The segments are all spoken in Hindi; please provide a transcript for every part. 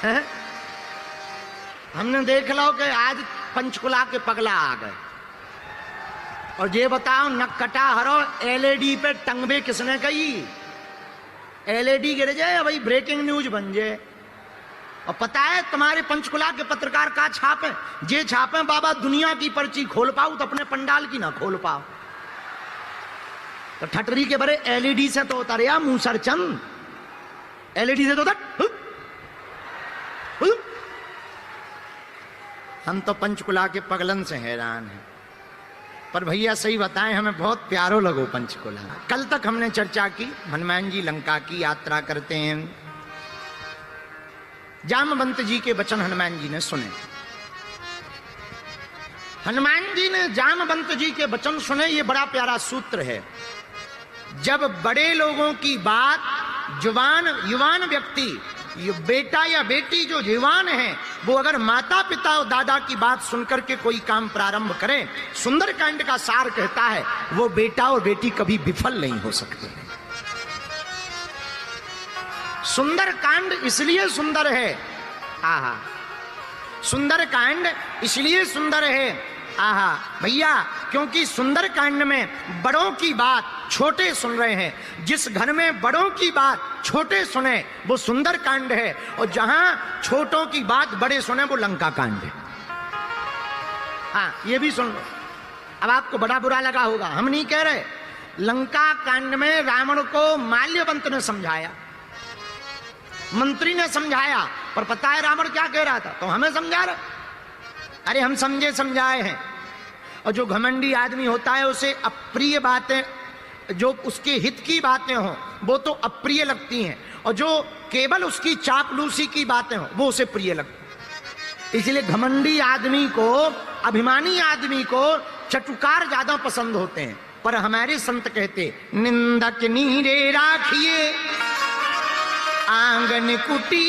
है? हमने देख लो कि आज पंचकुला के पगला आ गए, और ये बताओ नक्कटा हरो एलईडी पे टंगबे किसने कही? एलईडी गिर जाए भाई, ब्रेकिंग न्यूज बन जाए। और पता है तुम्हारे पंचकुला के पत्रकार का छापे? जे छापे बाबा दुनिया की पर्ची खोल पाओ तो अपने पंडाल की ना खोल पाओ। तो ठटरी के बड़े एलईडी से तो उतरिया मूसर चंद, एलईडी से तो उतर। हम तो पंचकुला के पगलन से हैरान हैं। पर भैया सही बताएं, हमें बहुत प्यारो लगो पंचकुला। कल तक हमने चर्चा की हनुमान जी लंका की यात्रा करते हैं। जामवंत जी के वचन हनुमान जी ने सुने। हनुमान जी ने जामवंत जी के वचन सुने। ये बड़ा प्यारा सूत्र है। जब बड़े लोगों की बात युवान व्यक्ति, बेटा या बेटी जो युवान है, वो अगर माता पिता और दादा की बात सुनकर के कोई काम प्रारंभ करें, सुंदरकांड का सार कहता है वो बेटा और बेटी कभी विफल नहीं हो सकते। सुंदरकांड इसलिए सुंदर है, आहा, सुंदरकांड इसलिए सुंदर है, आहा भैया, क्योंकि सुंदरकांड में बड़ों की बात छोटे सुन रहे हैं। जिस घर में बड़ों की बात छोटे सुने वो सुंदरकांड है, और जहां छोटों की बात बड़े सुने वो लंका कांड है। हाँ, ये भी सुन लो। अब आपको बड़ा बुरा लगा होगा, हम नहीं कह रहे। लंका कांड में रावण को माल्यवंत ने समझाया, मंत्री ने समझाया, पर पता है रावण क्या कह रहा था? तो हमें समझा रहा। अरे हम समझे समझाए हैं। और जो घमंडी आदमी होता है उसे अप्रिय बातें, जो उसके हित की बातें हों वो तो अप्रिय लगती हैं, और जो केवल उसकी चापलूसी की बातें हों वो उसे प्रिय लगती। इसलिए घमंडी आदमी को, अभिमानी आदमी को चटुकार ज्यादा पसंद होते हैं। पर हमारे संत कहते निंदक नीरे राखिए आंगन कुटी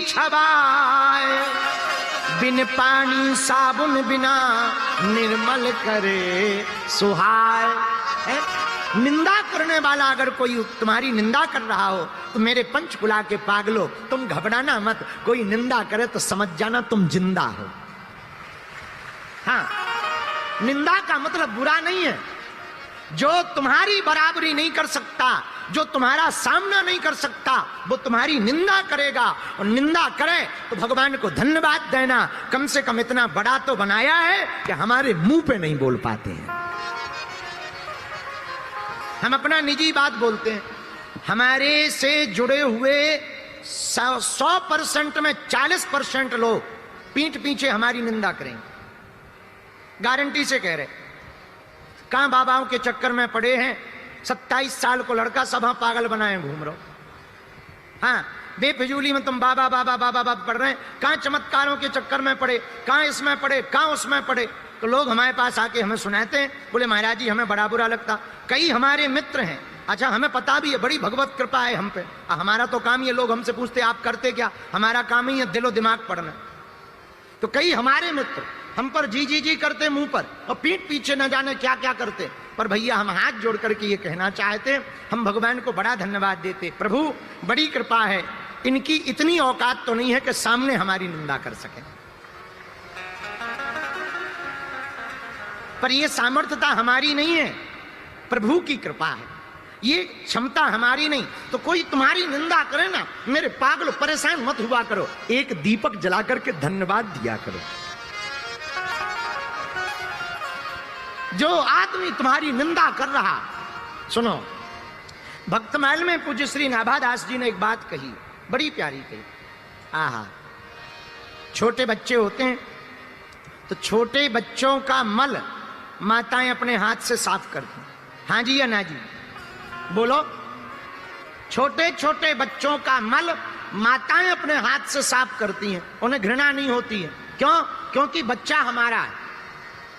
छबाए, बिन पानी साबुन बिना निर्मल करे सुहाय। निंदा करने वाला अगर कोई तुम्हारी निंदा कर रहा हो तो मेरे पंचकुला के पागलों, तुम घबराना मत। कोई निंदा करे तो समझ जाना तुम जिंदा हो। हाँ, निंदा का मतलब बुरा नहीं है। जो तुम्हारी बराबरी नहीं कर सकता, जो तुम्हारा सामना नहीं कर सकता, वो तुम्हारी निंदा करेगा। और निंदा करे तो भगवान को धन्यवाद देना, कम से कम इतना बड़ा तो बनाया है कि हमारे मुंह पे नहीं बोल पाते हैं। हम अपना निजी बात बोलते हैं। हमारे से जुड़े हुए 100% में 40% लोग पीठ पीछे हमारी निंदा करेंगे, गारंटी से कह रहे। कहां बाबाओं के चक्कर में पड़े हैं, 27 साल को लड़का, सब हाँ पागल बनाए घूम रहे हो। हाँ, बेफिजूली में तुम बाबा बाबा बाबा बाबा पढ़ रहे हैं। कहां चमत्कारों के चक्कर में पड़े, कहां इसमें पड़े, कहां उसमें पड़े। तो लोग हमारे पास आके हमें सुनाते हैं, बोले महाराज जी हमें बड़ा बुरा लगता। कई हमारे मित्र हैं, अच्छा हमें पता भी है, बड़ी भगवत कृपा है हम पे। हमारा तो काम, ये लोग हमसे पूछते आप करते क्या, हमारा काम ही है दिलो दिमाग पढ़ना। तो कई हमारे मित्र हम पर जी जी जी करते मुंह पर, और पीठ पीछे न जाने क्या क्या करते। पर भैया हम हाथ जोड़ करके ये कहना चाहते, हम भगवान को बड़ा धन्यवाद देते। प्रभु बड़ी कृपा है, इनकी इतनी औकात तो नहीं है कि सामने हमारी निंदा कर सके, पर ये सामर्थ्यता हमारी नहीं है, प्रभु की कृपा है। ये क्षमता हमारी नहीं। तो कोई तुम्हारी निंदा करे ना, मेरे पागल परेशान मत हुआ करो, एक दीपक जला करके धन्यवाद दिया करो। जो आदमी तुम्हारी निंदा कर रहा, सुनो, भक्तमाल में पूज्य श्री नाभादास जी ने एक बात कही, बड़ी प्यारी कही। आहा, छोटे बच्चे होते हैं तो छोटे बच्चों का मल माताएं अपने हाथ से साफ करती हैं। हाँ जी या ना जी, बोलो। छोटे छोटे बच्चों का मल माताएं अपने हाथ से साफ करती हैं, उन्हें घृणा नहीं होती है। क्यों? क्योंकि बच्चा हमारा है,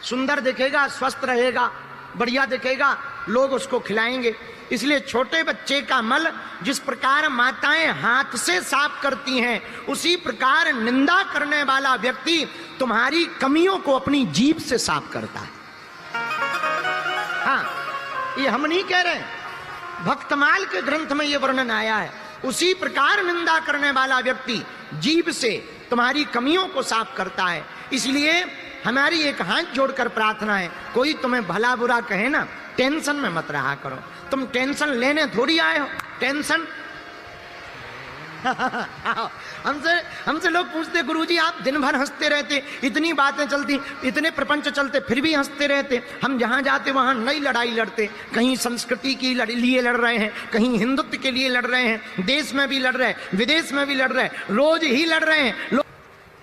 सुंदर दिखेगा, स्वस्थ रहेगा, बढ़िया दिखेगा, लोग उसको खिलाएंगे। इसलिए छोटे बच्चे का मल जिस प्रकार माताएं हाथ से साफ करती हैं, उसी प्रकार निंदा करने वाला व्यक्ति तुम्हारी कमियों को अपनी जीभ से साफ करता है। हाँ, ये हम नहीं कह रहे, भक्तमाल के ग्रंथ में ये वर्णन आया है। उसी प्रकार निंदा करने वाला व्यक्ति जीभ से तुम्हारी कमियों को साफ करता है। इसलिए हमारी एक हाथ जोड़कर प्रार्थना है, कोई तुम्हें भला बुरा कहे ना, टेंशन में मत रहा करो। तुम टेंशन लेने थोड़ी आए हो, टेंशन हमसे लोग पूछते, गुरुजी आप दिन भर हंसते रहते, इतनी बातें चलती, इतने प्रपंच चलते, फिर भी हंसते रहते। हम जहां जाते वहां नई लड़ाई लड़ते, कहीं संस्कृति के लिए लड़ रहे हैं, कहीं हिंदुत्व के लिए लड़ रहे हैं, देश में भी लड़ रहे हैं, विदेश में भी लड़ रहे हैं, रोज ही लड़ रहे हैं।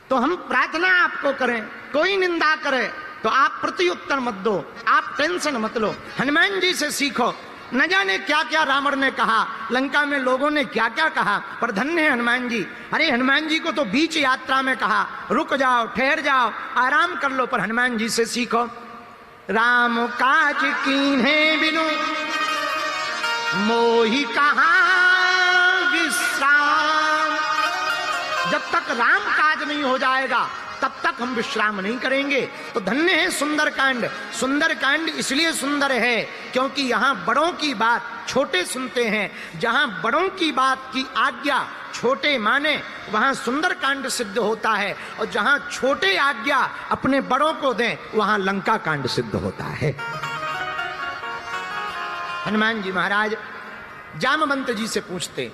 तो हम प्रार्थना आपको करें, कोई निंदा करे तो आप प्रत्युत्तर मत दो, आप टेंशन मत लो। हनुमान जी से सीखो, न जाने क्या क्या रावण ने कहा, लंका में लोगों ने क्या क्या कहा, पर धन्य है हनुमान जी। अरे हनुमान जी को तो बीच यात्रा में कहा रुक जाओ, ठहर जाओ, आराम कर लो, पर हनुमान जी से सीखो। राम काज कीन्हे बिनु मोहि कहाँ विश्राम। जब तक राम काज नहीं हो जाएगा तब तक हम विश्राम नहीं करेंगे। तो धन्य है सुंदरकांड। सुंदरकांड इसलिए सुंदर है क्योंकि यहाँ बड़ों की बात छोटे सुनते हैं। जहाँ बड़ों की बात की आज्ञा छोटे माने वहाँ सुंदरकांड सिद्ध होता है, और जहाँ छोटे आज्ञा अपने बड़ों को दें वहाँ लंका कांड सिद्ध होता है। हनुमान जी महाराज जामवंत जी से पूछते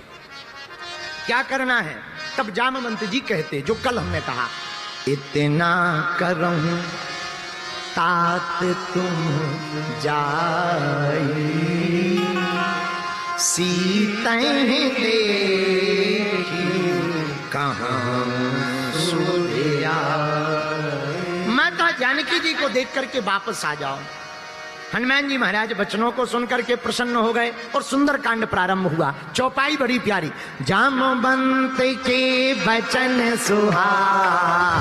क्या करना है, तब जामवंत जी कहते जो कल हमने कहा, इतना करऊं तात तुम जाई, सीतैं देखी कहाँ सूर्या। माता जानकी जी को देख करके वापस आ जाओ। हनुमान जी महाराज वचनों को सुनकर के प्रसन्न हो गए और सुंदरकांड प्रारंभ हुआ। चौपाई बड़ी प्यारी। जामवंत के वचन सुहाए,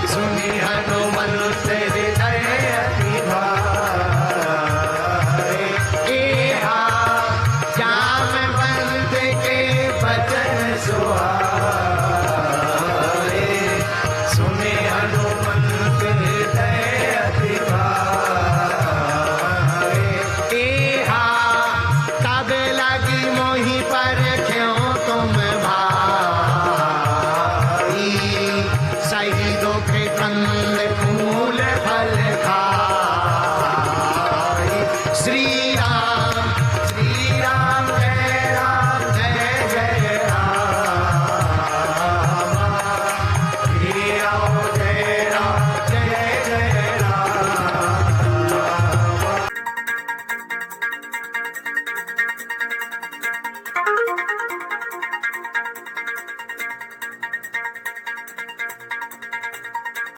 सुनि हनुमंत हृदय अति भाए। एहा जामवंत के वचन सुहाए, सुनि हनुमंत हृदय अति भाए। एहा तब लगी मोहि पर क्यों तुम भाई, सही दोखे कंद फूल फल खाई। श्री